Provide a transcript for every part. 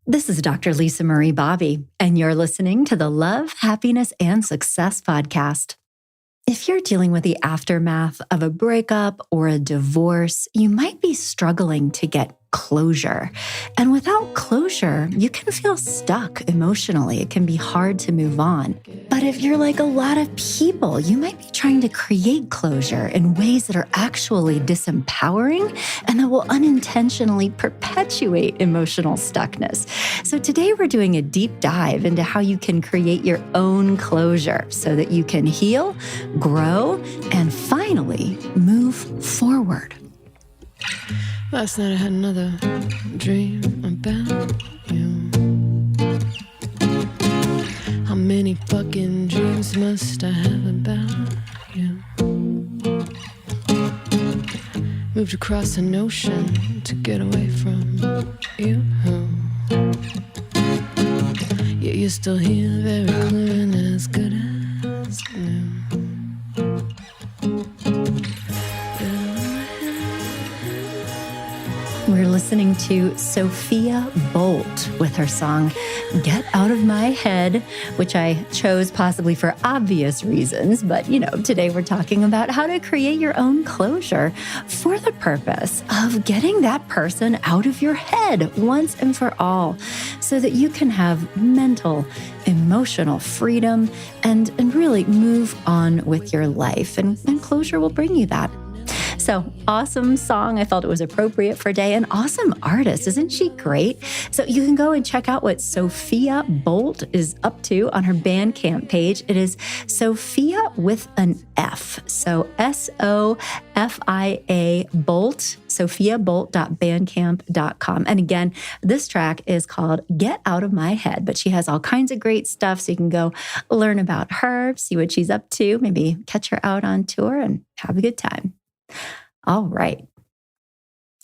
This is Dr. Lisa Marie Bobby, and you're listening to the Love, Happiness, and Success podcast. If you're dealing with the aftermath of a breakup or a divorce, you might be struggling to get closure. And without closure, you can feel stuck emotionally. It can be hard to move on. But if you're like a lot of people, you might be trying to create closure in ways that are actually disempowering and that will unintentionally perpetuate emotional stuckness. So today we're doing a deep dive into how you can create your own closure so that you can heal, grow, and finally move forward. Last night I had another dream about you. How many fucking dreams must I have about you? Moved across an ocean to get away from you. Yet you're still here, very clear and as good as new. We're listening to Sophia Bolt with her song, Get Out of My Head, which I chose possibly for obvious reasons. But, today we're talking about how to create your own closure for the purpose of getting that person out of your head once and for all so that you can have mental, emotional freedom and really move on with your life. And closure will bring you that. So awesome song. I felt it was appropriate for today. An awesome artist. Isn't she great? So you can go and check out what Sophia Bolt is up to on her Bandcamp page. It is Sophia with an F. So SOFIA Bolt, sophiabolt.bandcamp.com. And again, this track is called Get Out of My Head, but she has all kinds of great stuff. So you can go learn about her, see what she's up to, maybe catch her out on tour and have a good time. All right.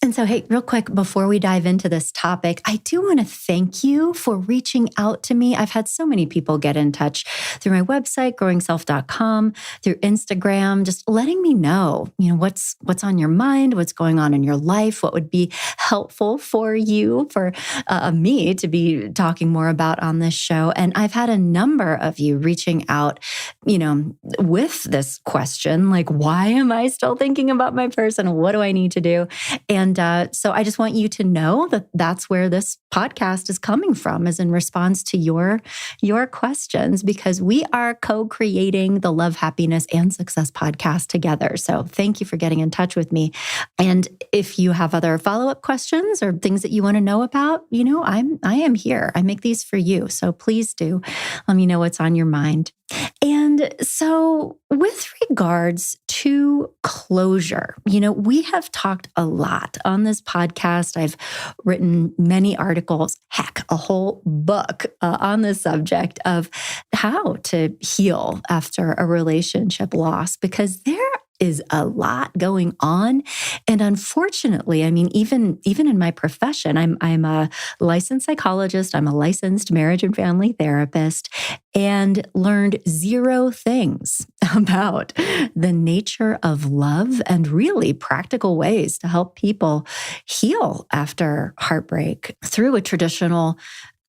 And so, hey, real quick, before we dive into this topic, I do want to thank you for reaching out to me. I've had so many people get in touch through my website, growingself.com, through Instagram, just letting me know, what's on your mind, what's going on in your life, what would be helpful for you, for me to be talking more about on this show. And I've had a number of you reaching out, with this question, like, why am I still thinking about my person? What do I need to do? And so I just want you to know that that's where this podcast is coming from, is in response to your questions, because we are co-creating the Love, Happiness, and Success podcast together. So thank you for getting in touch with me. And if you have other follow-up questions or things that you want to know about, I am here. I make these for you. So please do let me know what's on your mind. And so with regards to closure, we have talked a lot on this podcast. I've written many articles, heck, a whole book on the subject of how to heal after a relationship loss, because there is a lot going on. And unfortunately, even in my profession, I'm a licensed psychologist, I'm a licensed marriage and family therapist, and learned zero things about the nature of love and really practical ways to help people heal after heartbreak through a traditional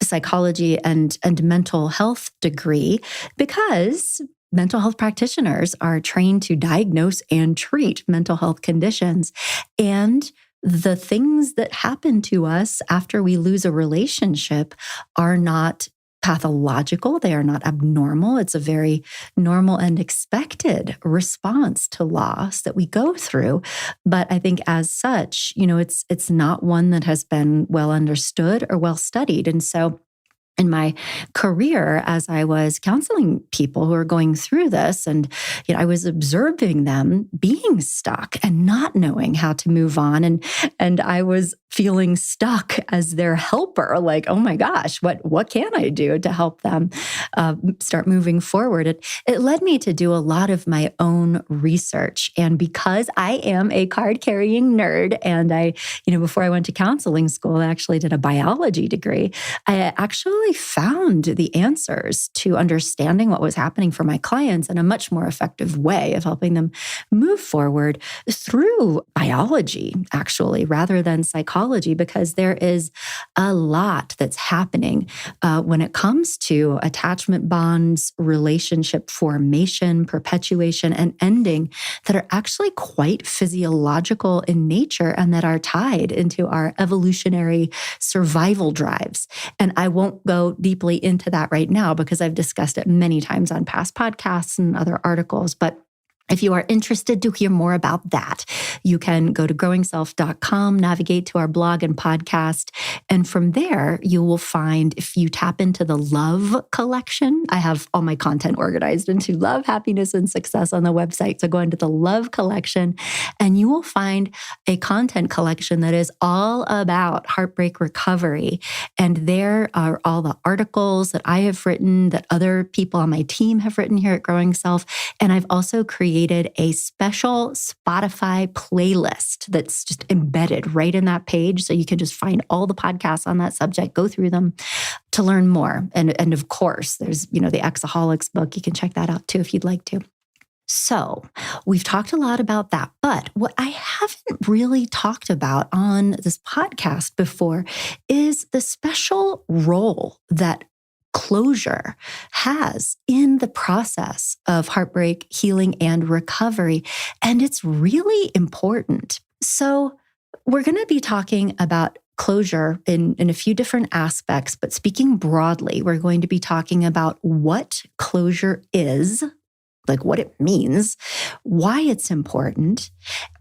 psychology and mental health degree, because mental health practitioners are trained to diagnose and treat mental health conditions. And the things that happen to us after we lose a relationship are not pathological. They are not abnormal. It's a very normal and expected response to loss that we go through. But I think as such, it's not one that has been well understood or well studied. And so in my career, as I was counseling people who are going through this, and I was observing them being stuck and not knowing how to move on, and I was feeling stuck as their helper, like, oh my gosh, what can I do to help them start moving forward? It led me to do a lot of my own research, and because I am a card-carrying nerd, and I, before I went to counseling school, I actually did a biology degree. I actually really found the answers to understanding what was happening for my clients in a much more effective way of helping them move forward through biology, actually, rather than psychology, because there is a lot that's happening when it comes to attachment bonds, relationship formation, perpetuation, and ending that are actually quite physiological in nature and that are tied into our evolutionary survival drives. And I won't go deeply into that right now because I've discussed it many times on past podcasts and other articles. But if you are interested to hear more about that, you can go to growingself.com, navigate to our blog and podcast. And from there, you will find, if you tap into the love collection, I have all my content organized into love, happiness, and success on the website. So go into the love collection and you will find a content collection that is all about heartbreak recovery. And there are all the articles that I have written, that other people on my team have written here at Growing Self. And I've also created a special Spotify playlist that's just embedded right in that page. So you can just find all the podcasts on that subject, go through them to learn more. And of course, there's, the Xoxo book. You can check that out too if you'd like to. So we've talked a lot about that, but what I haven't really talked about on this podcast before is the special role that closure has in the process of heartbreak, healing, and recovery. And it's really important. So we're going to be talking about closure in a few different aspects, but speaking broadly, we're going to be talking about what closure is, like what it means, why it's important,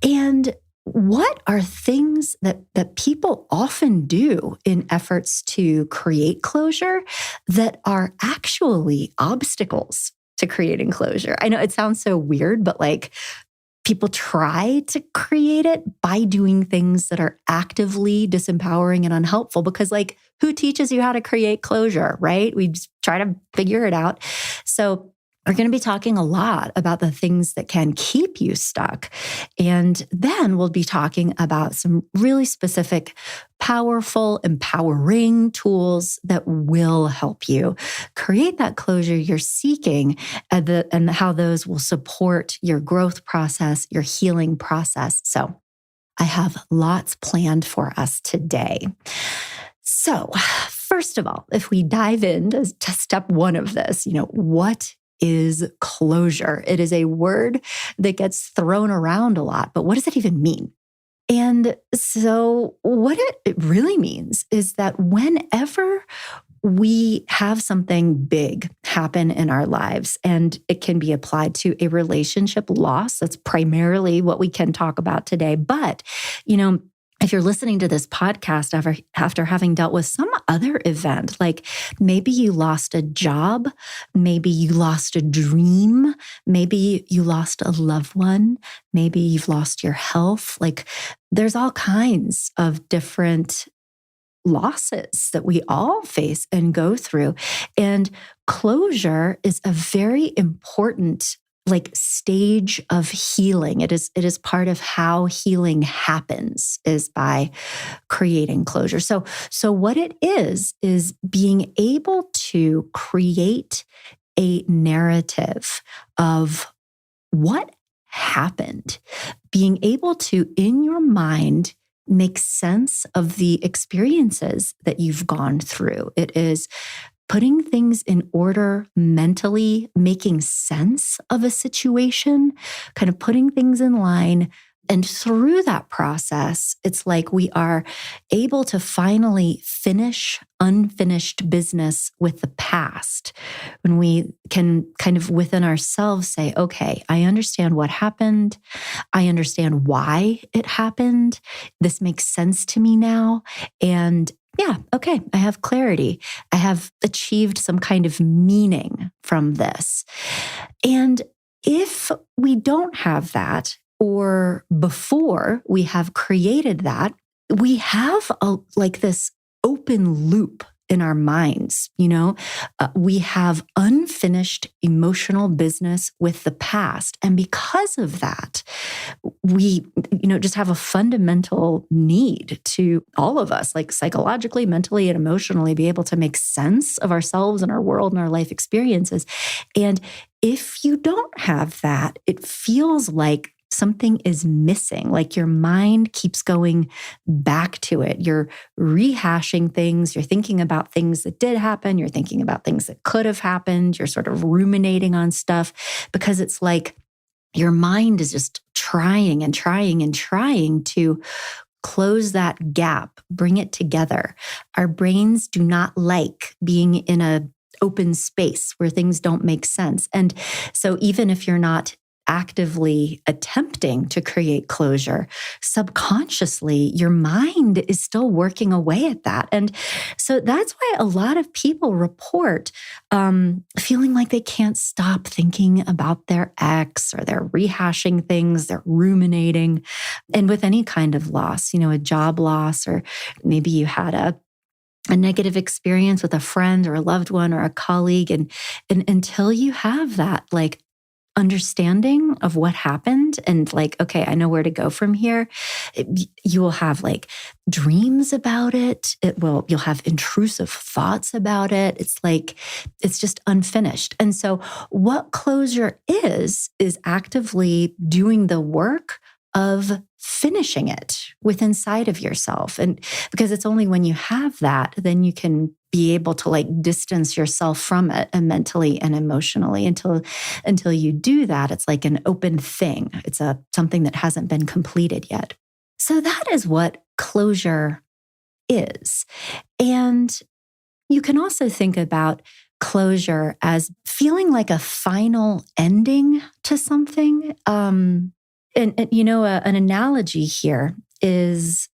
and what are things that people often do in efforts to create closure that are actually obstacles to creating closure? I know it sounds so weird, but people try to create it by doing things that are actively disempowering and unhelpful because who teaches you how to create closure, right? We just try to figure it out. So we're going to be talking a lot about the things that can keep you stuck. And then we'll be talking about some really specific, powerful, empowering tools that will help you create that closure you're seeking and how those will support your growth process, your healing process. So I have lots planned for us today. So first of all, if we dive into step one of this, what is closure? It is a word that gets thrown around a lot, but what does it even mean? And so what it really means is that whenever we have something big happen in our lives, and it can be applied to a relationship loss, that's primarily what we can talk about today. But, if you're listening to this podcast after having dealt with some other event, like maybe you lost a job, maybe you lost a dream, maybe you lost a loved one, maybe you've lost your health, there's all kinds of different losses that we all face and go through. And closure is a very important stage of healing. It is part of how healing happens, is by creating closure. So what it is being able to create a narrative of what happened, being able to, in your mind, make sense of the experiences that you've gone through. It is putting things in order mentally, making sense of a situation, kind of putting things in line. And through that process, it's like we are able to finally finish unfinished business with the past. When we can kind of within ourselves say, okay, I understand what happened. I understand why it happened. This makes sense to me now. And yeah, okay, I have clarity. I have achieved some kind of meaning from this. And if we don't have that, or before we have created that, we have this open loop in our minds. We have unfinished emotional business with the past. And because of that, we, just have a fundamental need to, all of us, like psychologically, mentally, and emotionally, be able to make sense of ourselves and our world and our life experiences. And if you don't have that, it feels like something is missing, like your mind keeps going back to it. You're rehashing things. You're thinking about things that did happen. You're thinking about things that could have happened. You're sort of ruminating on stuff because it's like your mind is just trying and trying and trying to close that gap, bring it together. Our brains do not like being in an open space where things don't make sense. And so even if you're not actively attempting to create closure, subconsciously, your mind is still working away at that. And so that's why a lot of people report feeling like they can't stop thinking about their ex, or they're rehashing things, they're ruminating. And with any kind of loss, a job loss, or maybe you had a negative experience with a friend or a loved one or a colleague. And until you have that, like, understanding of what happened and like, okay, I know where to go from here. You will have like dreams about it. You'll have intrusive thoughts about it. It's just unfinished. And so what closure is actively doing the work of finishing it within inside of yourself. And because it's only when you have that, then you can be able to like distance yourself from it, and mentally and emotionally. Until you do that, it's like an open thing. It's something that hasn't been completed yet. So that is what closure is. And you can also think about closure as feeling like a final ending to something. An analogy here is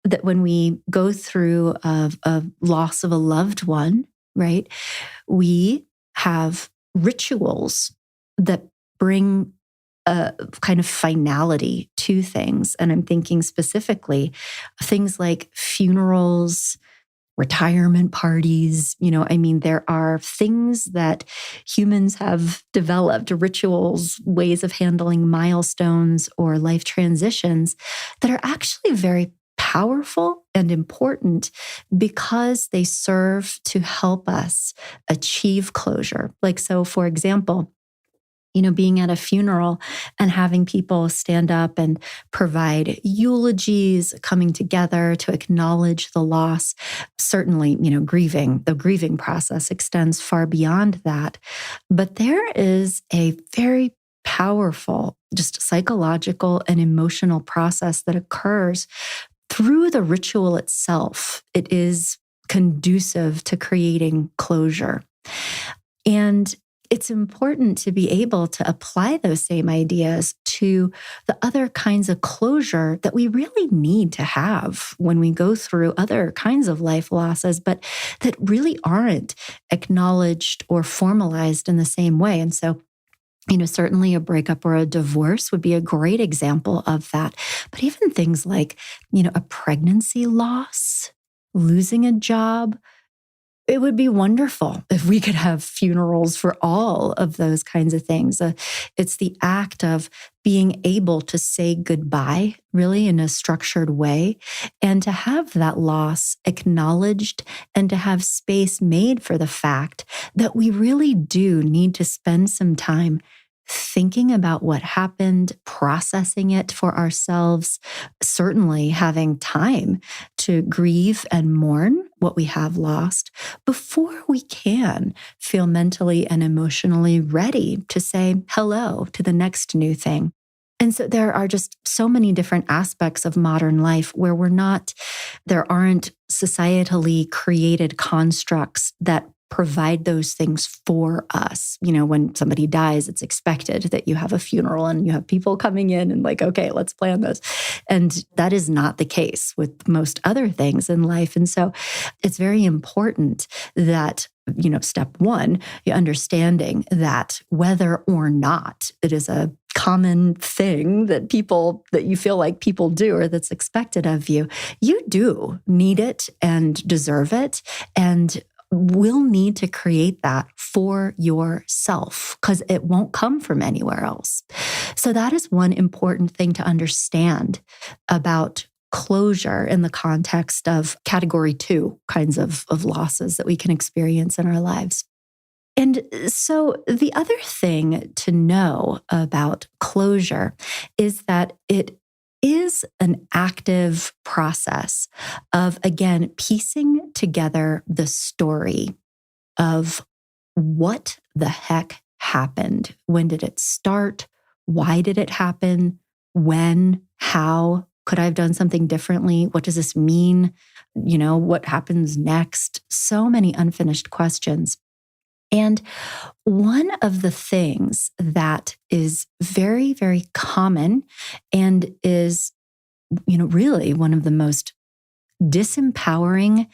that when we go through a loss of a loved one, right, we have rituals that bring a kind of finality to things. And I'm thinking specifically things like funerals, retirement parties. There are things that humans have developed, rituals, ways of handling milestones or life transitions that are actually very powerful and important because they serve to help us achieve closure. Like, so for example, being at a funeral and having people stand up and provide eulogies, coming together to acknowledge the loss. Certainly, the grieving process extends far beyond that. But there is a very powerful, just psychological and emotional process that occurs through the ritual itself. It is conducive to creating closure. And it's important to be able to apply those same ideas to the other kinds of closure that we really need to have when we go through other kinds of life losses, but that really aren't acknowledged or formalized in the same way. And so, certainly a breakup or a divorce would be a great example of that. But even things like, a pregnancy loss, losing a job, it would be wonderful if we could have funerals for all of those kinds of things. It's the act of being able to say goodbye, really in a structured way, and to have that loss acknowledged and to have space made for the fact that we really do need to spend some time thinking about what happened, processing it for ourselves, certainly having time to grieve and mourn what we have lost before we can feel mentally and emotionally ready to say hello to the next new thing. And so there are just so many different aspects of modern life where there aren't societally created constructs that provide those things for us. When somebody dies, it's expected that you have a funeral and you have people coming in and like, okay, let's plan this. And that is not the case with most other things in life. And so it's very important that, step one, you're understanding that whether or not it is a common thing that you feel like people do or that's expected of you. You do need it and deserve it, and will need to create that for yourself because it won't come from anywhere else. So that is one important thing to understand about closure in the context of category 2 kinds of losses that we can experience in our lives. And so the other thing to know about closure is that it is an active process of, again, piecing together the story of what the heck happened. When did it start? Why did it happen? When? How? Could I have done something differently? What does this mean? What happens next? So many unfinished questions. And one of the things that is very, very common and is, really one of the most disempowering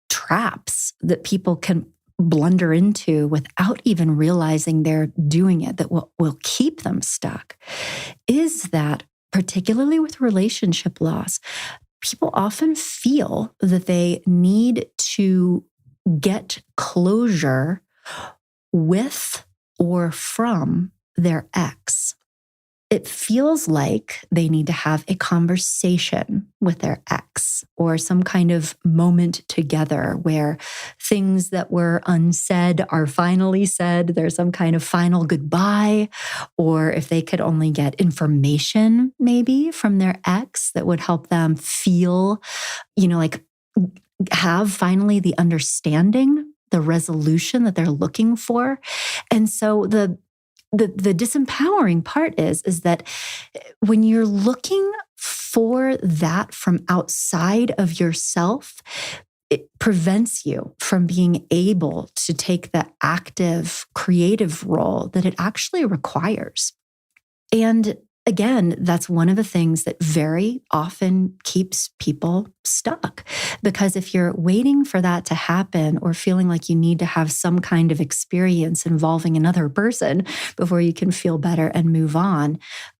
traps that people can blunder into without even realizing they're doing it, that will keep them stuck, is that particularly with relationship loss, people often feel that they need to get closure with or from their ex. It feels like they need to have a conversation with their ex or some kind of moment together where things that were unsaid are finally said. There's some kind of final goodbye, or if they could only get information maybe from their ex that would help them feel, like have finally the understanding, the resolution that they're looking for. And so the disempowering part is that when you're looking for that from outside of yourself, it prevents you from being able to take the active, creative role that it actually requires. And again, that's one of the things that very often keeps people stuck. Because if you're waiting for that to happen or feeling like you need to have some kind of experience involving another person before you can feel better and move on,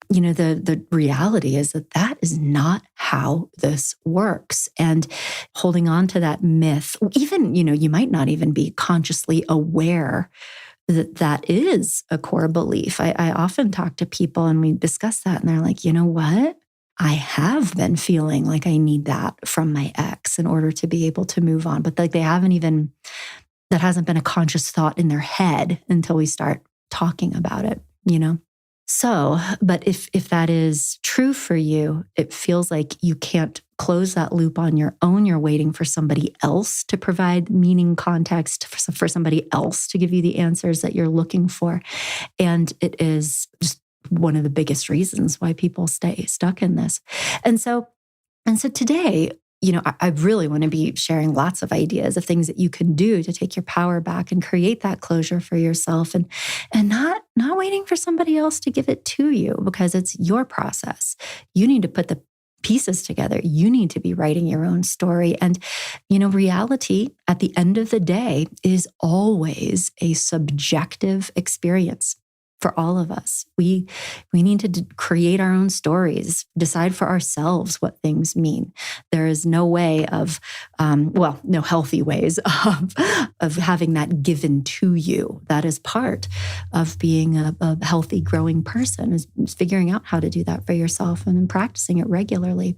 the reality is that is not how this works. And holding on to that myth, even, you might not even be consciously aware that is a core belief. I often talk to people and we discuss that and they're like, you know what? I have been feeling like I need that from my ex in order to be able to move on. But like that hasn't been a conscious thought in their head until we start talking about it, So, but if that is true for you, it feels like you can't close that loop on your own. You're waiting for somebody else to provide meaning, context, for somebody else to give you the answers that you're looking for. And it is just one of the biggest reasons why people stay stuck in this. And so today, I really want to be sharing lots of ideas of things that you can do to take your power back and create that closure for yourself and not waiting for somebody else to give it to you, because it's your process. You need to put the pieces together. You need to be writing your own story. And, reality at the end of the day is always a subjective experience. For all of us, we need to create our own stories, decide for ourselves what things mean. There is no way of, no healthy ways of having that given to you. That is part of being a healthy, growing person, is figuring out how to do that for yourself and then practicing it regularly.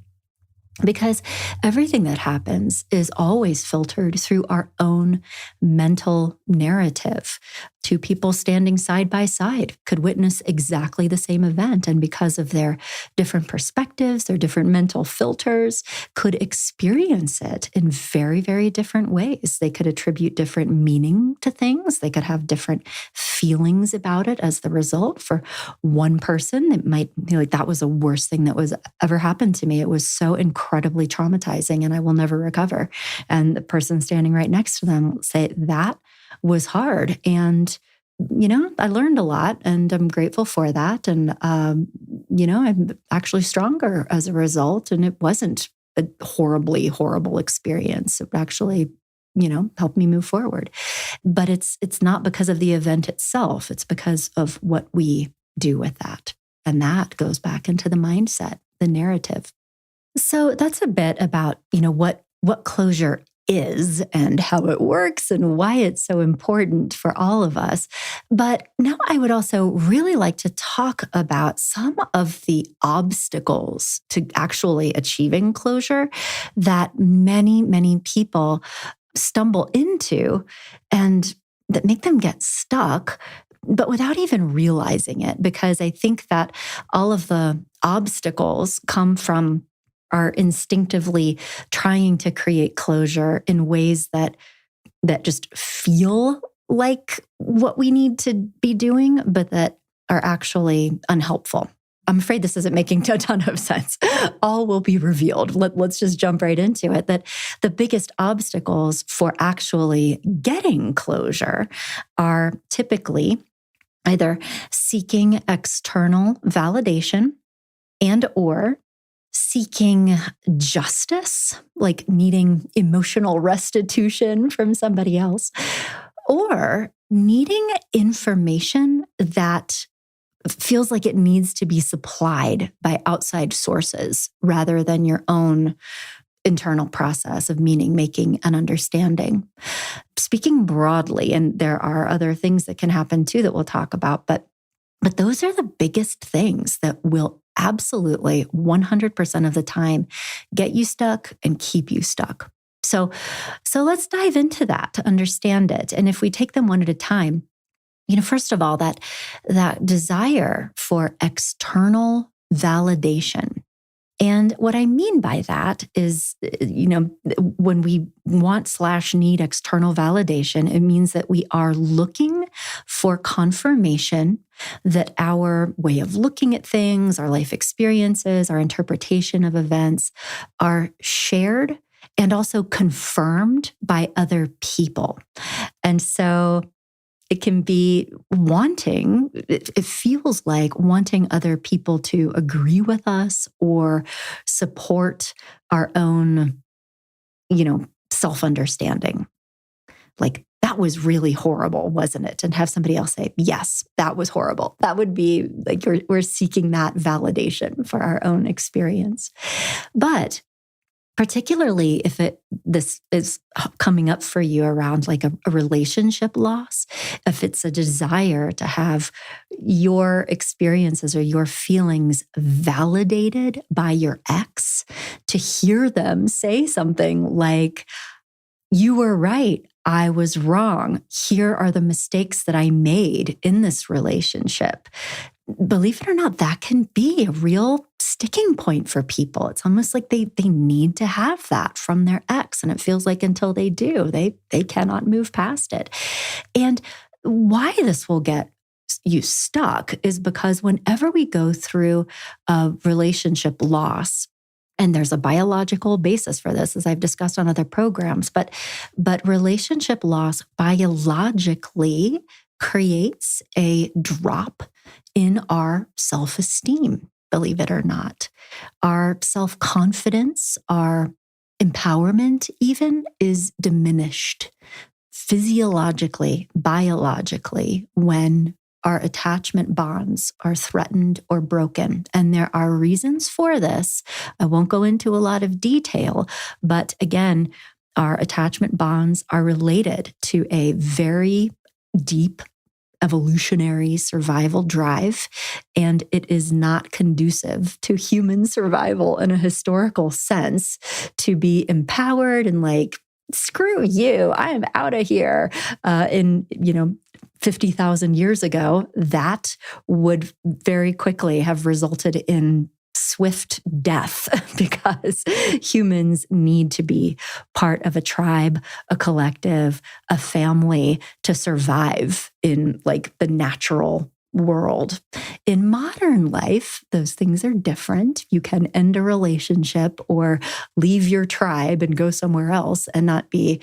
Because everything that happens is always filtered through our own mental narrative. Two people standing side by side could witness exactly the same event, and because of their different perspectives, their different mental filters, could experience it in very, very different ways. They could attribute different meaning to things. They could have different feelings about it as the result. For one person, it might be like, that was the worst thing that was ever happened to me. It was so incredibly traumatizing and I will never recover. And the person standing right next to them will say, that was hard. And, I learned a lot and I'm grateful for that. And, I'm actually stronger as a result. And it wasn't a horribly horrible experience. It actually, helped me move forward. But it's not because of the event itself. It's because of what we do with that. And that goes back into the mindset, the narrative. So that's a bit about, what closure is and how it works and why it's so important for all of us. But now I would also really like to talk about some of the obstacles to actually achieving closure that many, many people stumble into and that make them get stuck, but without even realizing it. Because I think that all of the obstacles come from our instinctively trying to create closure in ways that just feel like what we need to be doing, but that are actually unhelpful. I'm afraid this isn't making a ton of sense. All will be revealed. Let's just jump right into it. That the biggest obstacles for actually getting closure are typically either seeking external validation and or seeking justice, like needing emotional restitution from somebody else, or needing information that feels like it needs to be supplied by outside sources rather than your own internal process of meaning making and understanding. Speaking broadly, and there are other things that can happen too that we'll talk about, but those are the biggest things that will absolutely 100% of the time get you stuck and keep you stuck. So let's dive into that to understand it. And if we take them one at a time, first of all, that desire for external validation. And what I mean by that is, when we want/need external validation, it means that we are looking for confirmation that our way of looking at things, our life experiences, our interpretation of events are shared and also confirmed by other people. And so it can be wanting, it feels like wanting other people to agree with us or support our own, self-understanding. Like, that was really horrible, wasn't it? And have somebody else say, yes, that was horrible. That would be like we're seeking that validation for our own experience. But particularly if this is coming up for you around like a relationship loss, if it's a desire to have your experiences or your feelings validated by your ex, to hear them say something like, you were right, I was wrong, here are the mistakes that I made in this relationship. Believe it or not, that can be a real sticking point for people. It's almost like they need to have that from their ex. And it feels like until they do, they cannot move past it. And why this will get you stuck is because whenever we go through a relationship loss, and there's a biological basis for this, as I've discussed on other programs, but relationship loss biologically creates a drop in our self-esteem, believe it or not. Our self-confidence, our empowerment even is diminished physiologically, biologically, when our attachment bonds are threatened or broken. And there are reasons for this. I won't go into a lot of detail, but again, our attachment bonds are related to a very deep evolutionary survival drive, and it is not conducive to human survival in a historical sense to be empowered and like, screw you, I'm out of here. In 50,000 years ago, that would very quickly have resulted in swift death because humans need to be part of a tribe, a collective, a family to survive in like the natural world. In modern life, those things are different. You can end a relationship or leave your tribe and go somewhere else and not be,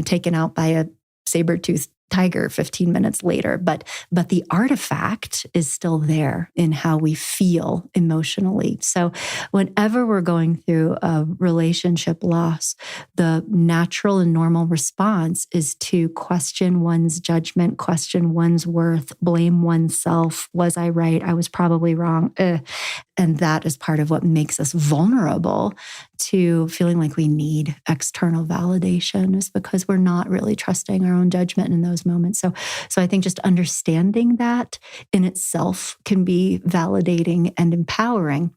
taken out by a saber-toothed tiger 15 minutes later. But the artifact is still there in how we feel emotionally. So whenever we're going through a relationship loss, the natural and normal response is to question one's judgment, question one's worth, blame oneself. Was I right? I was probably wrong. And that is part of what makes us vulnerable to feeling like we need external validation, is because we're not really trusting our own judgment in those moments. So I think just understanding that in itself can be validating and empowering.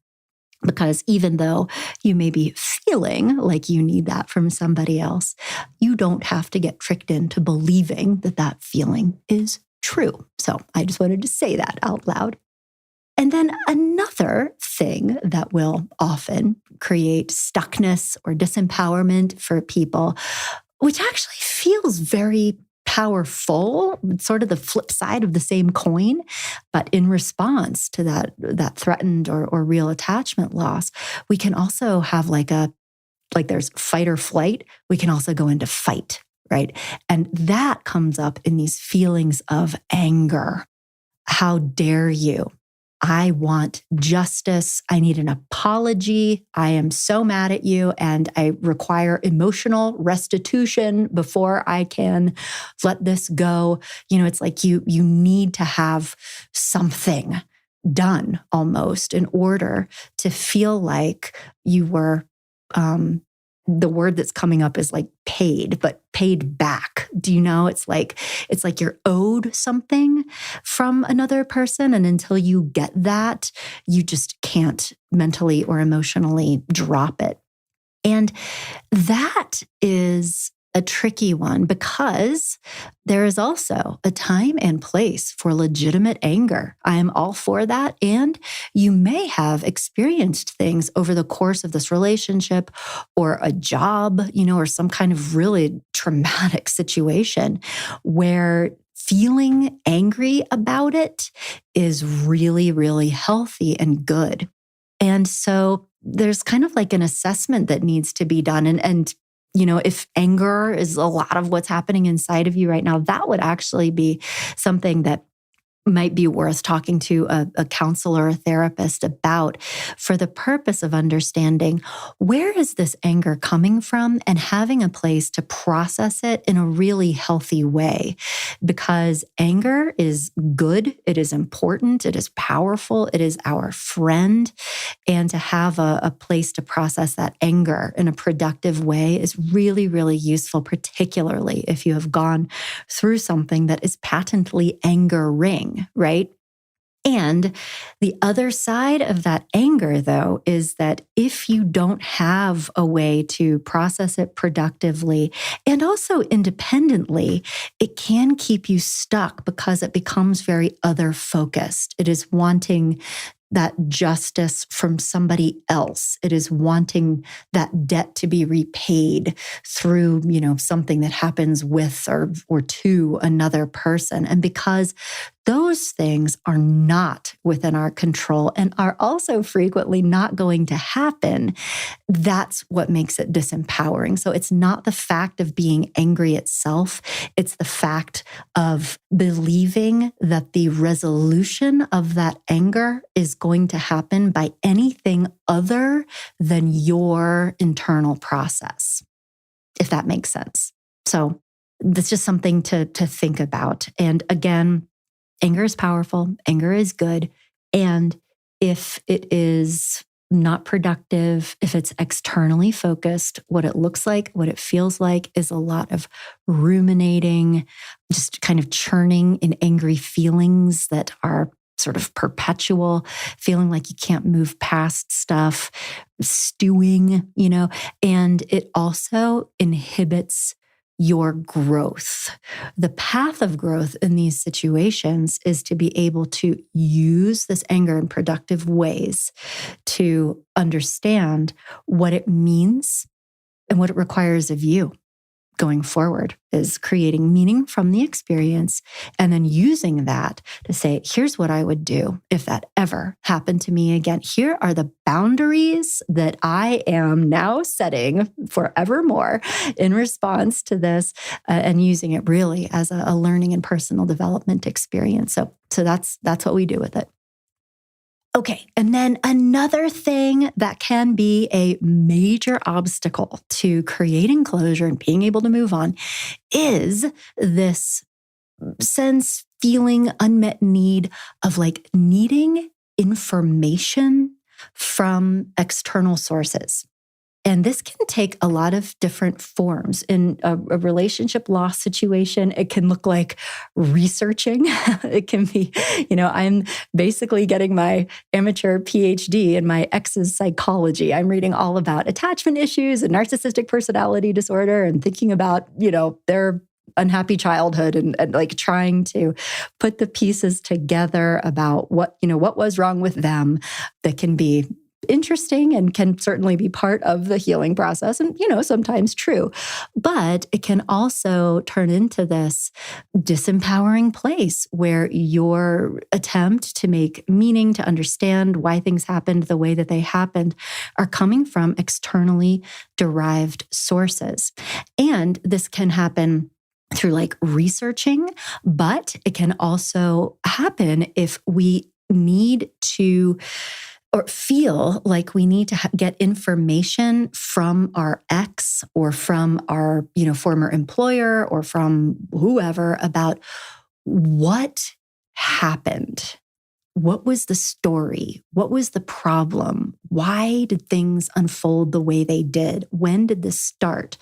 Because even though you may be feeling like you need that from somebody else, you don't have to get tricked into believing that that feeling is true. So I just wanted to say that out loud. And then another thing that will often create stuckness or disempowerment for people, which actually feels very powerful, sort of the flip side of the same coin, but in response to that threatened or real attachment loss, we can also have like there's fight or flight. We can also go into fight, right? And that comes up in these feelings of anger. How dare you? I want justice. I need an apology. I am so mad at you, and I require emotional restitution before I can let this go. It's like you need to have something done almost in order to feel like you were, the word that's coming up is like paid, but paid back. Do you know? It's like you're owed something from another person. And until you get that, you just can't mentally or emotionally drop it. And that is a tricky one, because there is also a time and place for legitimate anger. I am all for that. And you may have experienced things over the course of this relationship or a job, or some kind of really traumatic situation where feeling angry about it is really, really healthy and good. And so there's kind of like an assessment that needs to be done. And if anger is a lot of what's happening inside of you right now, that would actually be something that might be worth talking to a counselor or a therapist about, for the purpose of understanding where is this anger coming from and having a place to process it in a really healthy way. Because anger is good, it is important, it is powerful, it is our friend. And to have a place to process that anger in a productive way is really, really useful, particularly if you have gone through something that is patently angering. Right? And the other side of that anger, though, is that if you don't have a way to process it productively and also independently, it can keep you stuck because it becomes very other focused. It is wanting that justice from somebody else. It is wanting that debt to be repaid through, something that happens with or to another person. And because those things are not within our control and are also frequently not going to happen, that's what makes it disempowering. So it's not the fact of being angry itself. It's the fact of believing that the resolution of that anger is going to happen by anything other than your internal process, if that makes sense. So that's just something to think about. And again, anger is powerful. Anger is good. And if it is not productive, if it's externally focused, what it looks like, what it feels like is a lot of ruminating, just kind of churning in angry feelings that are sort of perpetual, feeling like you can't move past stuff, stewing, and it also inhibits your growth. The path of growth in these situations is to be able to use this anger in productive ways to understand what it means and what it requires of you going forward, is creating meaning from the experience and then using that to say, here's what I would do if that ever happened to me again. Here are the boundaries that I am now setting forevermore in response to this, and using it really as a learning and personal development experience. So that's what we do with it. Okay, and then another thing that can be a major obstacle to creating closure and being able to move on is this sense, feeling, unmet need of like needing information from external sources. And this can take a lot of different forms. In a relationship loss situation, it can look like researching. It can be, I'm basically getting my amateur PhD in my ex's psychology. I'm reading all about attachment issues and narcissistic personality disorder and thinking about, their unhappy childhood and like trying to put the pieces together about what was wrong with them. That can be interesting and can certainly be part of the healing process and, sometimes true. But it can also turn into this disempowering place where your attempt to make meaning, to understand why things happened the way that they happened, are coming from externally derived sources. And this can happen through like researching, but it can also happen if we need to or feel like we need to get information from our ex or from our, former employer or from whoever about what happened. What was the story? What was the problem? Why did things unfold the way they did? When did this start?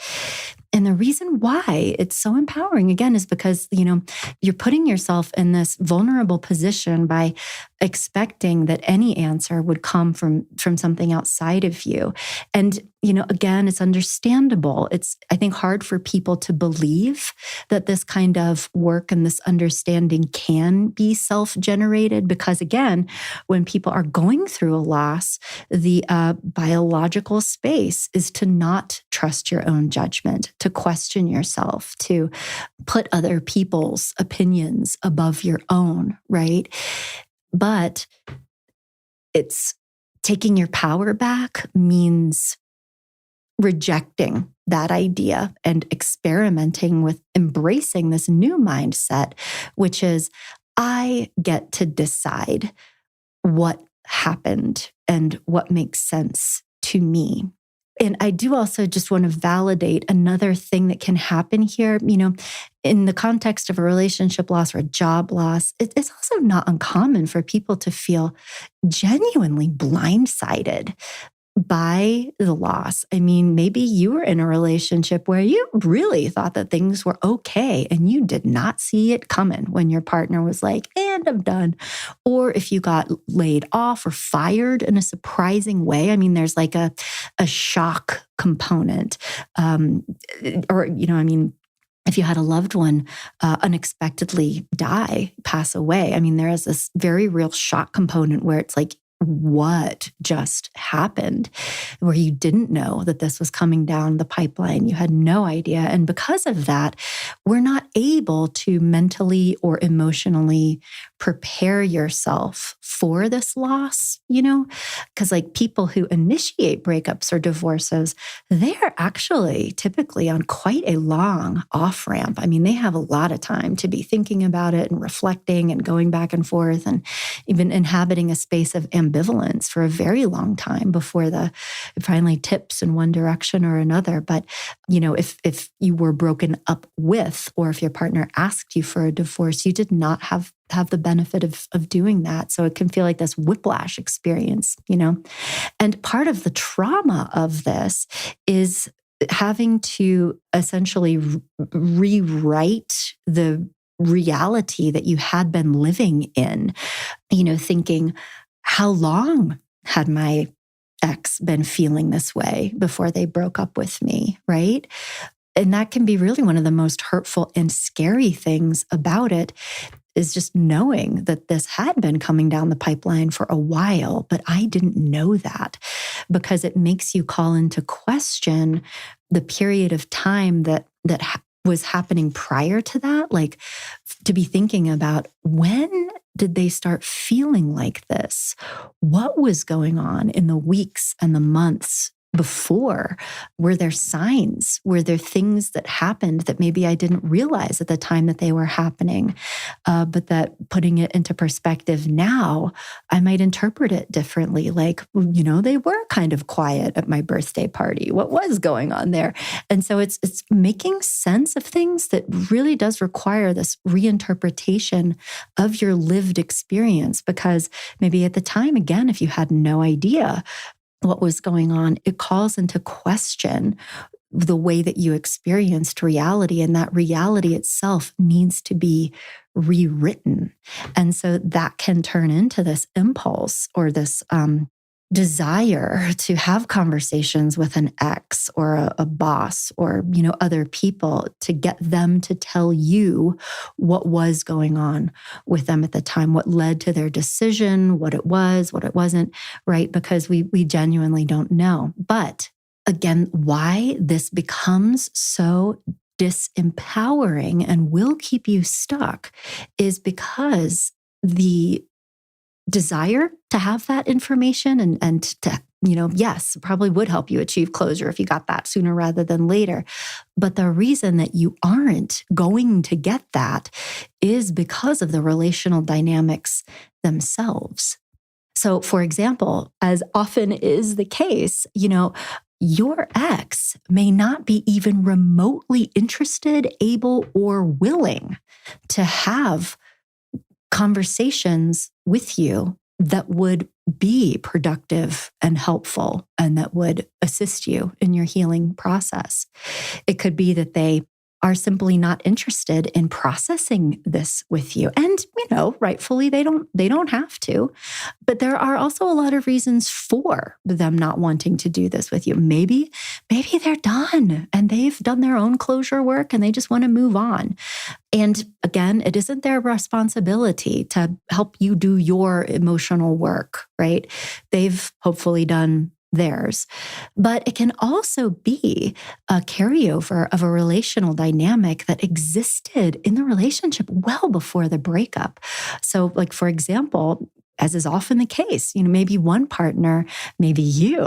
And the reason why it's so empowering, again, is because, you're putting yourself in this vulnerable position by expecting that any answer would come from something outside of you. And, again, it's understandable. It's, I think, hard for people to believe that this kind of work and this understanding can be self-generated because, again, when people are going through a loss, the biological space is to not trust your own judgment, to question yourself, to put other people's opinions above your own, right? But it's taking your power back means rejecting that idea and experimenting with embracing this new mindset, which is, I get to decide what happened and what makes sense to me. And I do also just want to validate another thing that can happen here, in the context of a relationship loss or a job loss. It's also not uncommon for people to feel genuinely blindsided by the loss. I mean, maybe you were in a relationship where you really thought that things were okay and you did not see it coming when your partner was like, and I'm done. Or if you got laid off or fired in a surprising way. I mean, there's like a shock component. If you had a loved one unexpectedly pass away, I mean, there is this very real shock component where it's like, what just happened, where you didn't know that this was coming down the pipeline. You had no idea. And because of that, we're not able to mentally or emotionally prepare yourself for this loss, because like people who initiate breakups or divorces, they're actually typically on quite a long off ramp. I mean, they have a lot of time to be thinking about it and reflecting and going back and forth and even inhabiting a space of ambivalence for a very long time before it finally tips in one direction or another. But, if you were broken up with, or if your partner asked you for a divorce, you did not have the benefit of doing that. So it can feel like this whiplash experience, And part of the trauma of this is having to essentially rewrite the reality that you had been living in, thinking, how long had my ex been feeling this way before they broke up with me, right? And that can be really one of the most hurtful and scary things about it, is just knowing that this had been coming down the pipeline for a while, but I didn't know that, because it makes you call into question the period of time that that was happening prior to that, like to be thinking about, when did they start feeling like this? What was going on in the weeks and the months before? Were there signs? Were there things that happened that maybe I didn't realize at the time that they were happening? But that, putting it into perspective now, I might interpret it differently. Like, they were kind of quiet at my birthday party. What was going on there? And so it's making sense of things that really does require this reinterpretation of your lived experience, because maybe at the time, again, if you had no idea what was going on, it calls into question the way that you experienced reality, and that reality itself needs to be rewritten. And so that can turn into this impulse or this desire to have conversations with an ex or a boss or, other people, to get them to tell you what was going on with them at the time, what led to their decision, what it was, what it wasn't, right? Because we genuinely don't know. But again, why this becomes so disempowering and will keep you stuck is because the desire to have that information and to, yes, probably would help you achieve closure if you got that sooner rather than later. But the reason that you aren't going to get that is because of the relational dynamics themselves. So, for example, as often is the case, your ex may not be even remotely interested, able, or willing to have conversations with you that would be productive and helpful and that would assist you in your healing process. It could be that they are simply not interested in processing this with you. And, rightfully, they don't have to. But there are also a lot of reasons for them not wanting to do this with you. Maybe they're done and they've done their own closure work and they just want to move on. And again, it isn't their responsibility to help you do your emotional work, right? They've hopefully done theirs. But it can also be a carryover of a relational dynamic that existed in the relationship well before the breakup. So, like, for example, as is often the case, maybe one partner, maybe you,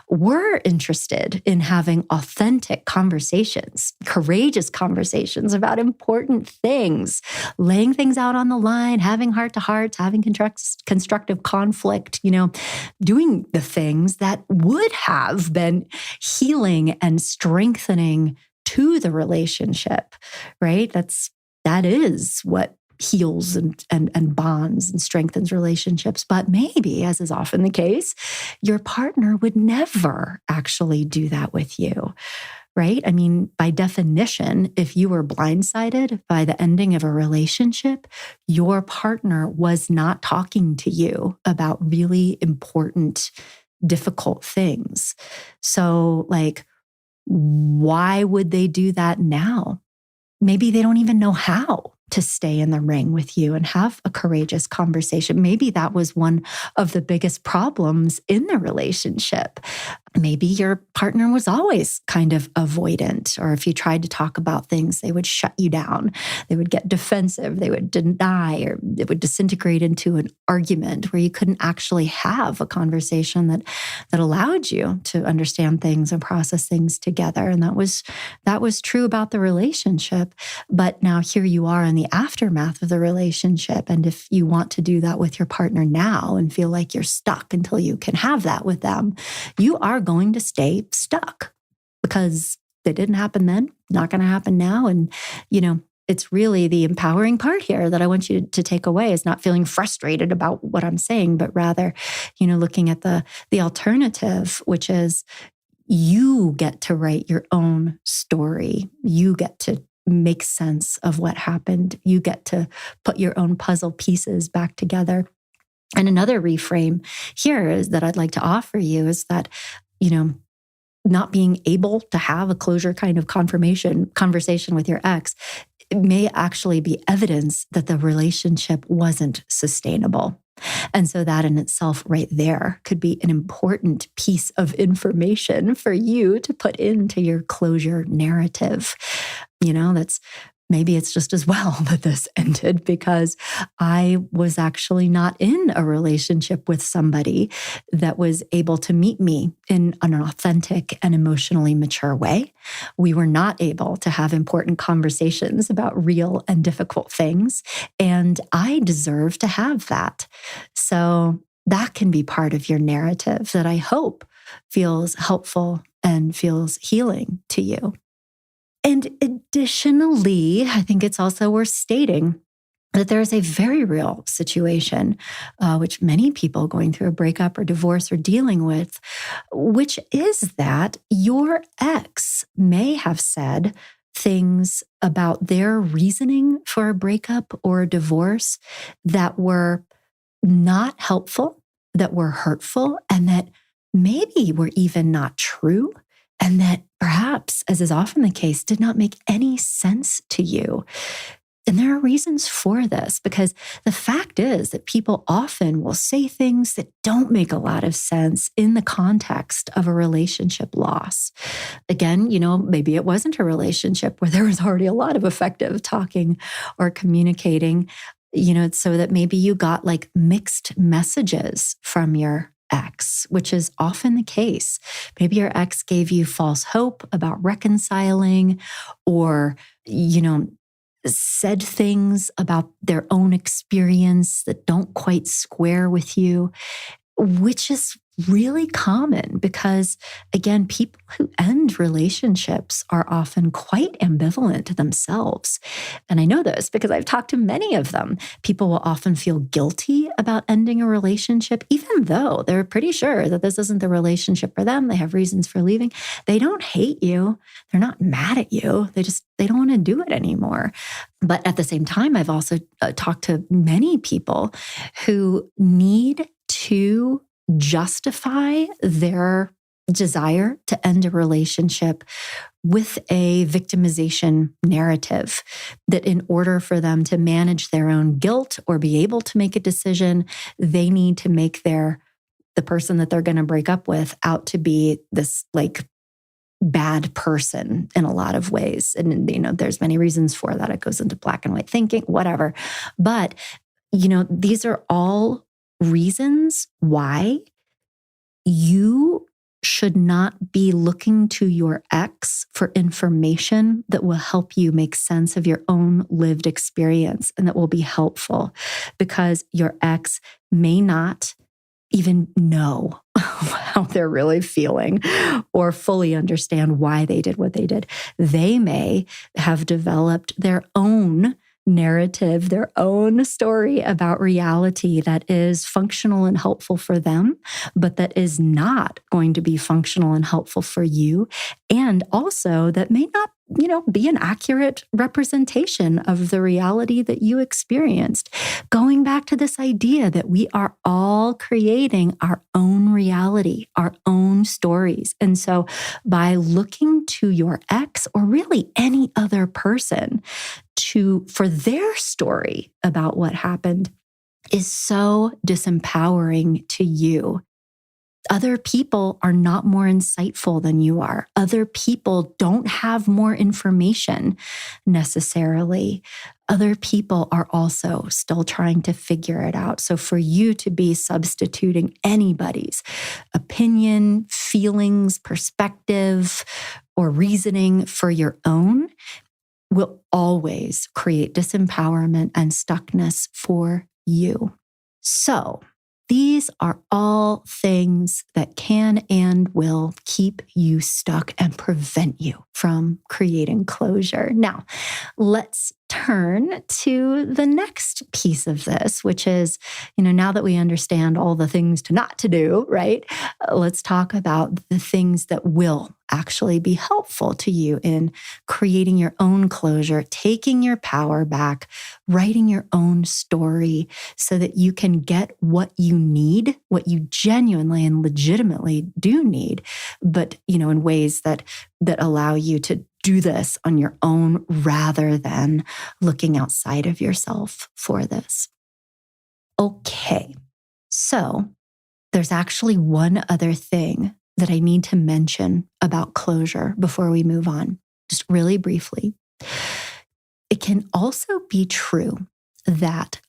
were interested in having authentic conversations, courageous conversations about important things, laying things out on the line, having heart-to-hearts, having constructive conflict, doing the things that would have been healing and strengthening to the relationship, right? That is what heals and bonds and strengthens relationships. But maybe, as is often the case, your partner would never actually do that with you, right? I mean, by definition, if you were blindsided by the ending of a relationship, your partner was not talking to you about really important, difficult things. So, why would they do that now? Maybe they don't even know how to stay in the ring with you and have a courageous conversation. Maybe that was one of the biggest problems in the relationship. Maybe your partner was always kind of avoidant, or if you tried to talk about things, they would shut you down. They would get defensive. They would deny, or it would disintegrate into an argument where you couldn't actually have a conversation that allowed you to understand things and process things together. And that was true about the relationship. But now here you are in the aftermath of the relationship. And if you want to do that with your partner now and feel like you're stuck until you can have that with them, you are going to stay stuck because it didn't happen then, not going to happen now. And, it's really the empowering part here that I want you to take away, is not feeling frustrated about what I'm saying, but rather, looking at the alternative, which is you get to write your own story. You get to make sense of what happened. You get to put your own puzzle pieces back together. And another reframe here is that I'd like to offer you is that, not being able to have a closure kind of conversation with your ex, it may actually be evidence that the relationship wasn't sustainable. And so that in itself right there could be an important piece of information for you to put into your closure narrative. That's maybe it's just as well that this ended because I was actually not in a relationship with somebody that was able to meet me in an authentic and emotionally mature way. We were not able to have important conversations about real and difficult things. And I deserve to have that. So that can be part of your narrative that I hope feels helpful and feels healing to you. And additionally, I think it's also worth stating that there is a very real situation, which many people going through a breakup or divorce are dealing with, which is that your ex may have said things about their reasoning for a breakup or a divorce that were not helpful, that were hurtful, and that maybe were even not true, and that perhaps, as is often the case, did not make any sense to you. And there are reasons for this because the fact is that people often will say things that don't make a lot of sense in the context of a relationship loss. Again, maybe it wasn't a relationship where there was already a lot of effective talking or communicating, so that maybe you got like mixed messages from your ex, which is often the case. Maybe your ex gave you false hope about reconciling or, said things about their own experience that don't quite square with you, which is really common because, again, people who end relationships are often quite ambivalent themselves. And I know this because I've talked to many of them. People will often feel guilty about ending a relationship, even though they're pretty sure that this isn't the relationship for them. They have reasons for leaving. They don't hate you. They're not mad at you. They don't want to do it anymore. But at the same time, I've also talked to many people who need to justify their desire to end a relationship with a victimization narrative, that in order for them to manage their own guilt or be able to make a decision, they need to make the person that they're going to break up with out to be this like bad person in a lot of ways. And, there's many reasons for that. It goes into black and white thinking, whatever. But, these are all reasons why you should not be looking to your ex for information that will help you make sense of your own lived experience and that will be helpful, because your ex may not even know how they're really feeling or fully understand why they did what they did. They may have developed their own narrative, their own story about reality that is functional and helpful for them, but that is not going to be functional and helpful for you. And also that may not, be an accurate representation of the reality that you experienced. Going back to this idea that we are all creating our own reality, our own stories. And so by looking to your ex or really any other person for their story about what happened is so disempowering to you. Other people are not more insightful than you are. Other people don't have more information necessarily. Other people are also still trying to figure it out. So for you to be substituting anybody's opinion, feelings, perspective, or reasoning for your own will always create disempowerment and stuckness for you. So these are all things that can and will keep you stuck and prevent you from creating closure. Now, let's turn to the next piece of this, which is, now that we understand all the things not to do, right? Let's talk about the things that will actually be helpful to you in creating your own closure, taking your power back, writing your own story so that you can get what you need, what you genuinely and legitimately do need, but, in ways that allow you to do this on your own rather than looking outside of yourself for this. Okay. So there's actually one other thing that I need to mention about closure before we move on, just really briefly. It can also be true that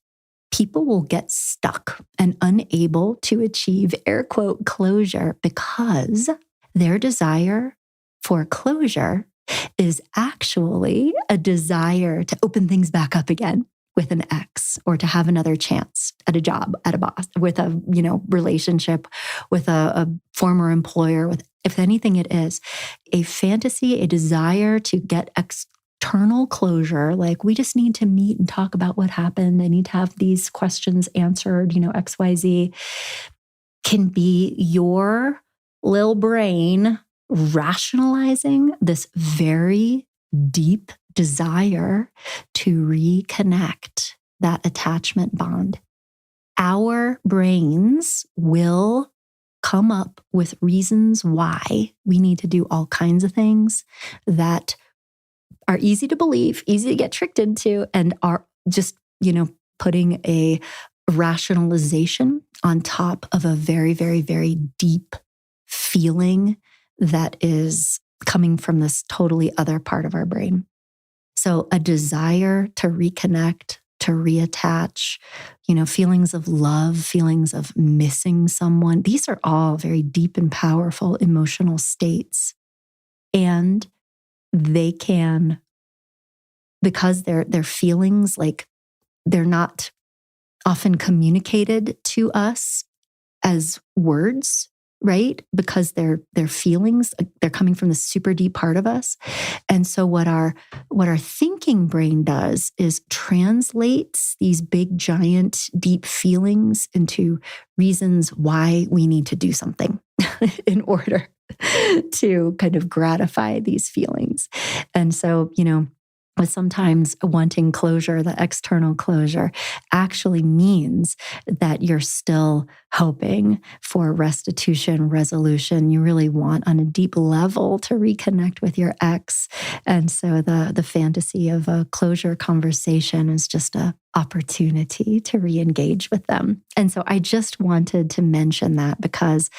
people will get stuck and unable to achieve air quote closure because their desire for closure is actually a desire to open things back up again with an ex, or to have another chance at a job, at a boss, with a, relationship, with a former employer, with, if anything, it is a fantasy, a desire to get external closure. Like, we just need to meet and talk about what happened. I need to have these questions answered, XYZ, can be your little brain rationalizing this very deep desire to reconnect that attachment bond. Our brains will come up with reasons why we need to do all kinds of things that are easy to believe, easy to get tricked into, and are just, putting a rationalization on top of a very, very, very deep feeling that is coming from this totally other part of our brain. So a desire to reconnect, to reattach, feelings of love, feelings of missing someone. These are all very deep and powerful emotional states. And they can, because they're feelings, like, they're not often communicated to us as words, right? Because they're feelings, they're coming from the super deep part of us. And so what our thinking brain does is translates these big, giant, deep feelings into reasons why we need to do something in order to kind of gratify these feelings. And so, with sometimes wanting closure, the external closure actually means that you're still hoping for restitution, resolution. You really want on a deep level to reconnect with your ex. And so the fantasy of a closure conversation is just an opportunity to re-engage with them. And so I just wanted to mention that, because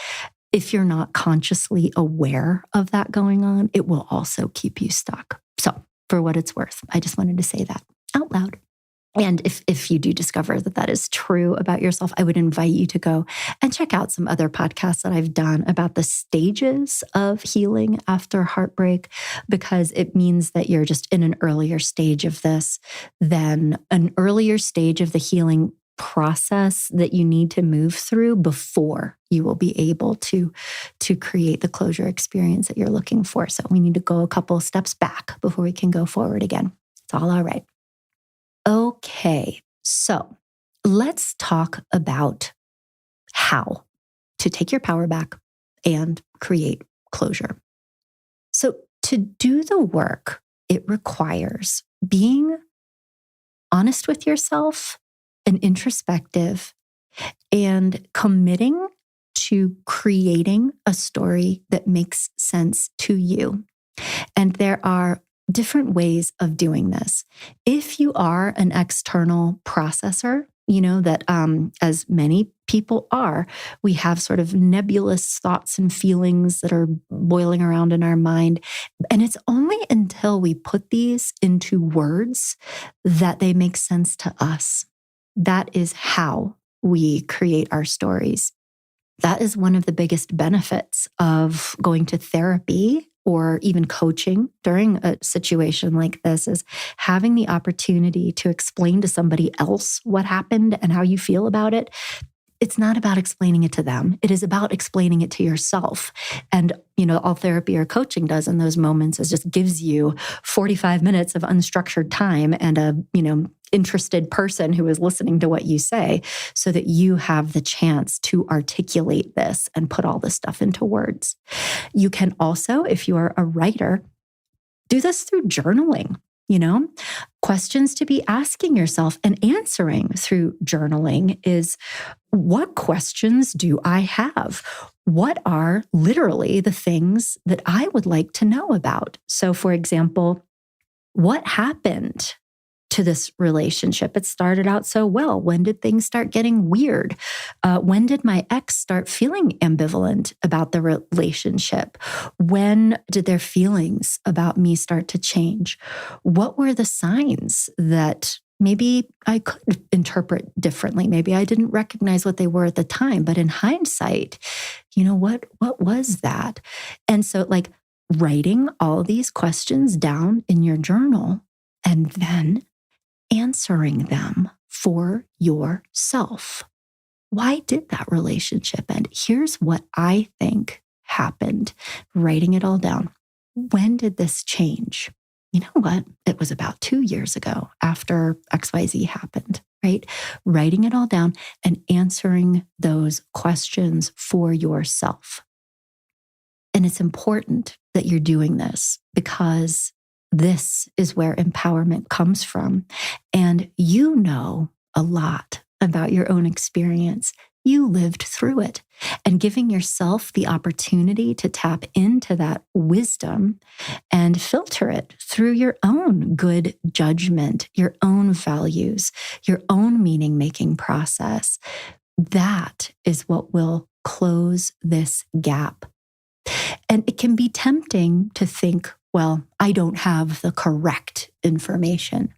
if you're not consciously aware of that going on, it will also keep you stuck. So for what it's worth, I just wanted to say that out loud. And if you do discover that that is true about yourself, I would invite you to go and check out some other podcasts that I've done about the stages of healing after heartbreak, because it means that you're just in an earlier stage of this than an earlier stage of the healing process that you need to move through before you will be able to create the closure experience that you're looking for. So we need to go a couple of steps back before we can go forward again. It's all right. Okay, so let's talk about how to take your power back and create closure. So to do the work, it requires being honest with yourself and introspective, and committing to creating a story that makes sense to you. And there are different ways of doing this. If you are an external processor, that as many people are, we have sort of nebulous thoughts and feelings that are boiling around in our mind. And it's only until we put these into words that they make sense to us. That is how we create our stories. That is one of the biggest benefits of going to therapy or even coaching during a situation like this, is having the opportunity to explain to somebody else what happened and how you feel about it. It's not about explaining it to them. It is about explaining it to yourself. And, all therapy or coaching does in those moments is just gives you 45 minutes of unstructured time and a, interested person who is listening to what you say, so that you have the chance to articulate this and put all this stuff into words. You can also, if you are a writer, do this through journaling. Questions to be asking yourself and answering through journaling is, what questions do I have? What are literally the things that I would like to know about? So, for example, what happened to this relationship? It started out so well. When did things start getting weird? When did my ex start feeling ambivalent about the relationship? When did their feelings about me start to change? What were the signs that maybe I could interpret differently? Maybe I didn't recognize what they were at the time, but in hindsight, what was that? And so like writing all these questions down in your journal and then answering them for yourself. Why did that relationship end? Here's what I think happened. Writing it all down. When did this change? You know what? It was about 2 years ago after XYZ happened, right? Writing it all down and answering those questions for yourself. And it's important that you're doing this because this is where empowerment comes from. And you know a lot about your own experience. You lived through it. And giving yourself the opportunity to tap into that wisdom and filter it through your own good judgment, your own values, your own meaning-making process, that is what will close this gap. And it can be tempting to think, well, I don't have the correct information.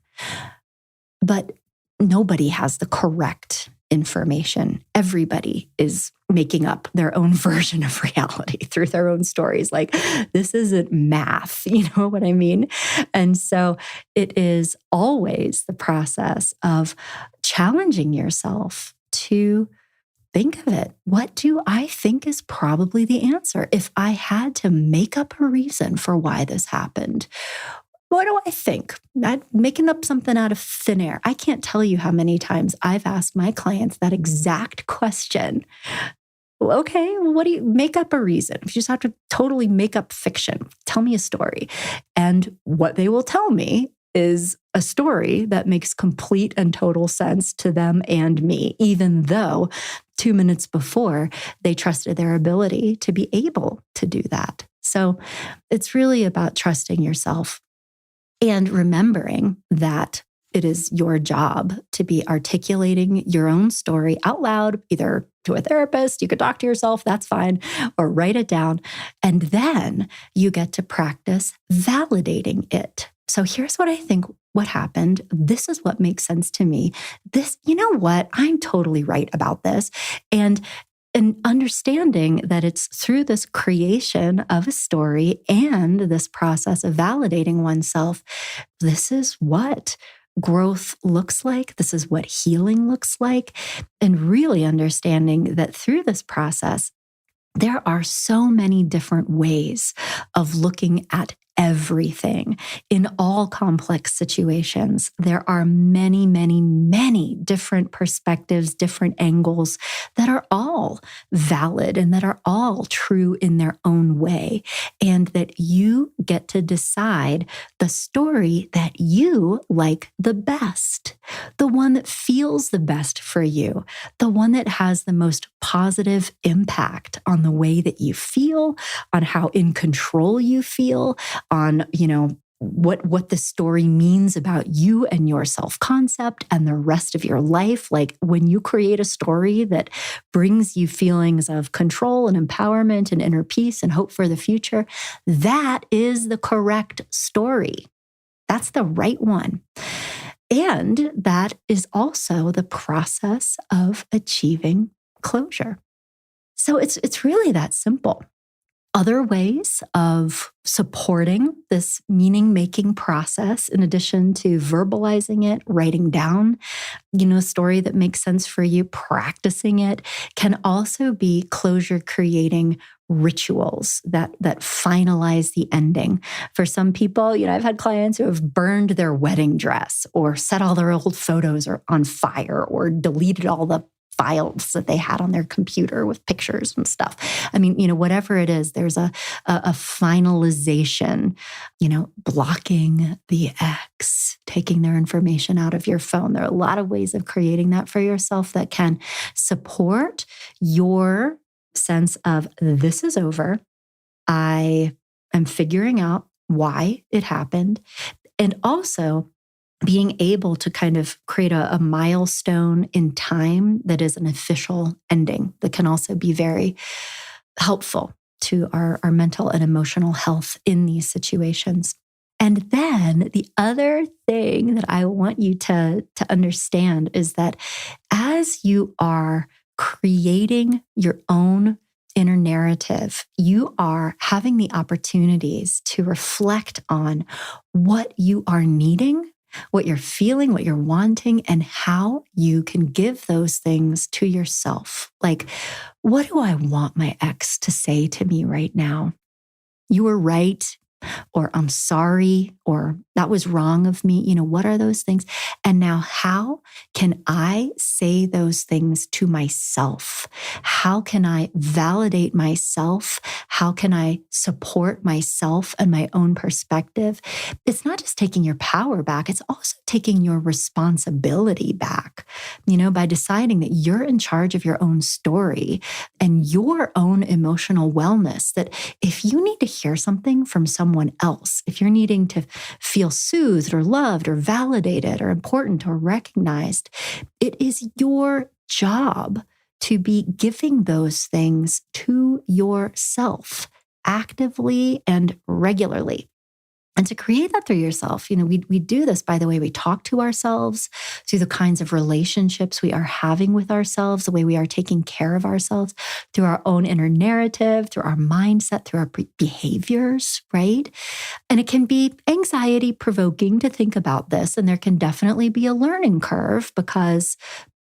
But nobody has the correct information. Everybody is making up their own version of reality through their own stories. Like, this isn't math, you know what I mean? And so it is always the process of challenging yourself to think of it. What do I think is probably the answer? If I had to make up a reason for why this happened, what do I think? I'm making up something out of thin air. I can't tell you how many times I've asked my clients that exact question. Well, okay, well, what do you make up a reason? If you just have to totally make up fiction, tell me a story. And what they will tell me is a story that makes complete and total sense to them and me, even though 2 minutes before they trusted their ability to be able to do that. So it's really about trusting yourself and remembering that it is your job to be articulating your own story out loud, either to a therapist, you could talk to yourself, that's fine, or write it down. And then you get to practice validating it. So here's what I think what happened. This is what makes sense to me. This, you know what? I'm totally right about this. And understanding that it's through this creation of a story and this process of validating oneself, this is what growth looks like. This is what healing looks like. And really understanding that through this process, there are so many different ways of looking at everything in all complex situations. There are many, many, many different perspectives, different angles that are all valid and that are all true in their own way. And that you get to decide the story that you like the best, the one that feels the best for you, the one that has the most positive impact on the way that you feel, on how in control you feel, on, what the story means about you and your self-concept and the rest of your life. Like when you create a story that brings you feelings of control and empowerment and inner peace and hope for the future, that is the correct story. That's the right one. And that is also the process of achieving closure. So it's really that simple. Other ways of supporting this meaning-making process, in addition to verbalizing it, writing down, a story that makes sense for you, practicing it, can also be closure-creating rituals that finalize the ending. For some people, I've had clients who have burned their wedding dress or set all their old photos on fire or deleted all the files that they had on their computer with pictures and stuff. I mean, whatever it is, there's a finalization, blocking the ex, taking their information out of your phone. There are a lot of ways of creating that for yourself that can support your sense of this is over. I am figuring out why it happened. And also being able to kind of create a milestone in time that is an official ending that can also be very helpful to our mental and emotional health in these situations. And then the other thing that I want you to understand is that as you are creating your own inner narrative, you are having the opportunities to reflect on what you are needing, what you're feeling, what you're wanting, and how you can give those things to yourself. Like, what do I want my ex to say to me right now? You were right, or I'm sorry, or that was wrong of me. What are those things? And now, how can I say those things to myself? How can I validate myself? How can I support myself and my own perspective? It's not just taking your power back, it's also taking your responsibility back, by deciding that you're in charge of your own story and your own emotional wellness. That if you need to hear something from someone else, if you're needing to feel soothed or loved or validated or important or recognized, it is your job to be giving those things to yourself actively and regularly. And to create that through yourself, we do this by the way we talk to ourselves, through the kinds of relationships we are having with ourselves, the way we are taking care of ourselves, through our own inner narrative, through our mindset, through our behaviors, right? And it can be anxiety provoking to think about this. And there can definitely be a learning curve because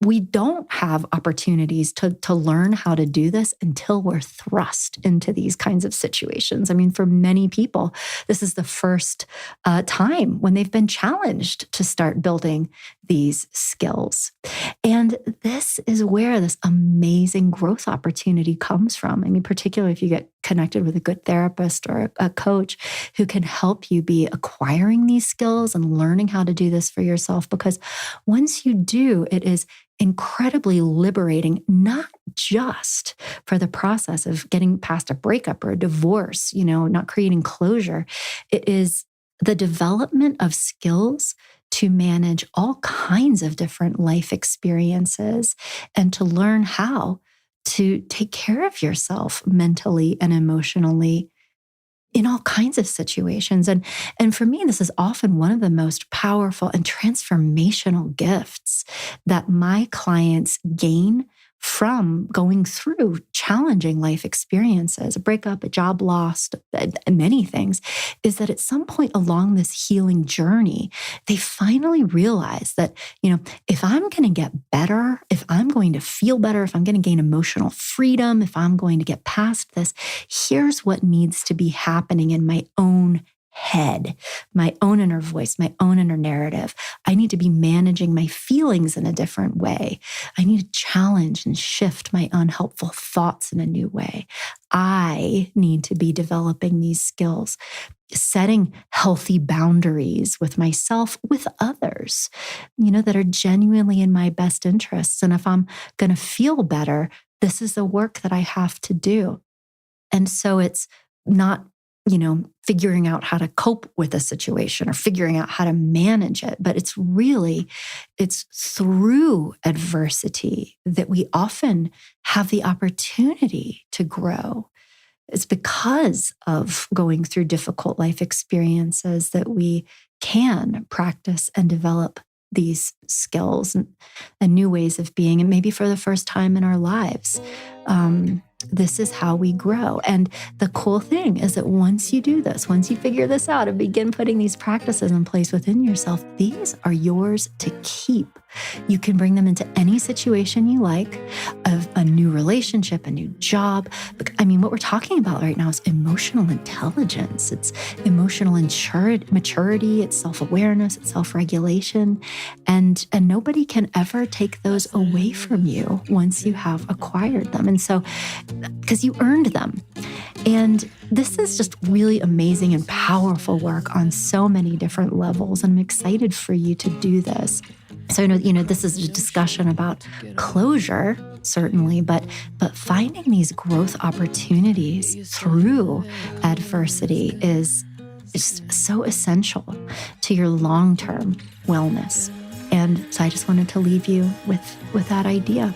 we don't have opportunities to learn how to do this until we're thrust into these kinds of situations. I mean, for many people, this is the first time when they've been challenged to start building these skills. And this is where this amazing growth opportunity comes from. I mean, particularly if you get connected with a good therapist or a coach who can help you be acquiring these skills and learning how to do this for yourself. Because once you do, it is incredibly liberating, not just for the process of getting past a breakup or a divorce, not creating closure. It is the development of skills to manage all kinds of different life experiences and to learn how to take care of yourself mentally and emotionally in all kinds of situations. And for me, this is often one of the most powerful and transformational gifts that my clients gain from going through challenging life experiences, a breakup, a job loss, many things, is that at some point along this healing journey, they finally realize that, if I'm going to get better, if I'm going to feel better, if I'm going to gain emotional freedom, if I'm going to get past this, here's what needs to be happening in my own head, my own inner voice, my own inner narrative. I need to be managing my feelings in a different way. I need to challenge and shift my unhelpful thoughts in a new way. I need to be developing these skills, setting healthy boundaries with myself, with others, that are genuinely in my best interests. And if I'm going to feel better, this is the work that I have to do. And so it's not figuring out how to cope with a situation or figuring out how to manage it. But it's through adversity that we often have the opportunity to grow. It's because of going through difficult life experiences that we can practice and develop these skills and new ways of being, and maybe for the first time in our lives. This is how we grow. And the cool thing is that once you do this, once you figure this out and begin putting these practices in place within yourself, these are yours to keep. You can bring them into any situation you like, of a new relationship, a new job. I mean, what we're talking about right now is emotional intelligence. It's emotional maturity, it's self-awareness, it's self-regulation. And nobody can ever take those away from you once you have acquired them. And so, because you earned them. And this is just really amazing and powerful work on so many different levels. And I'm excited for you to do this. So, this is a discussion about closure, certainly, but finding these growth opportunities through adversity is is so essential to your long-term wellness. And so I just wanted to leave you with that idea.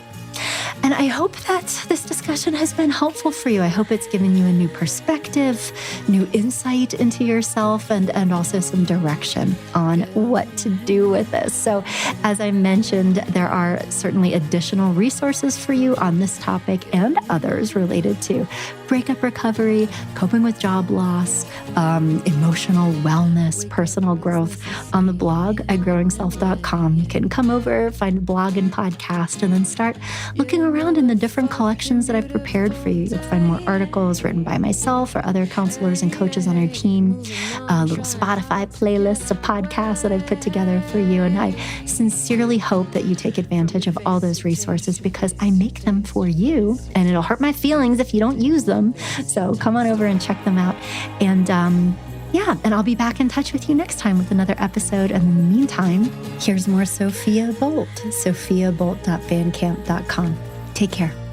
And I hope that this discussion has been helpful for you. I hope it's given you a new perspective, new insight into yourself, and also some direction on what to do with this. So as I mentioned, there are certainly additional resources for you on this topic and others related to breakup recovery, coping with job loss, emotional wellness, personal growth on the blog at growingself.com. You can come over, find the blog and podcast, and then start looking around in the different collections that I've prepared for you. You'll find more articles written by myself or other counselors and coaches on our team, little Spotify playlists of podcasts that I've put together for you. And I sincerely hope that you take advantage of all those resources because I make them for you, and it'll hurt my feelings if you don't use them. So come on over and check them out. And and I'll be back in touch with you next time with another episode. And in the meantime, here's more Sophia Bolt, sophiabolt.bandcamp.com. Take care.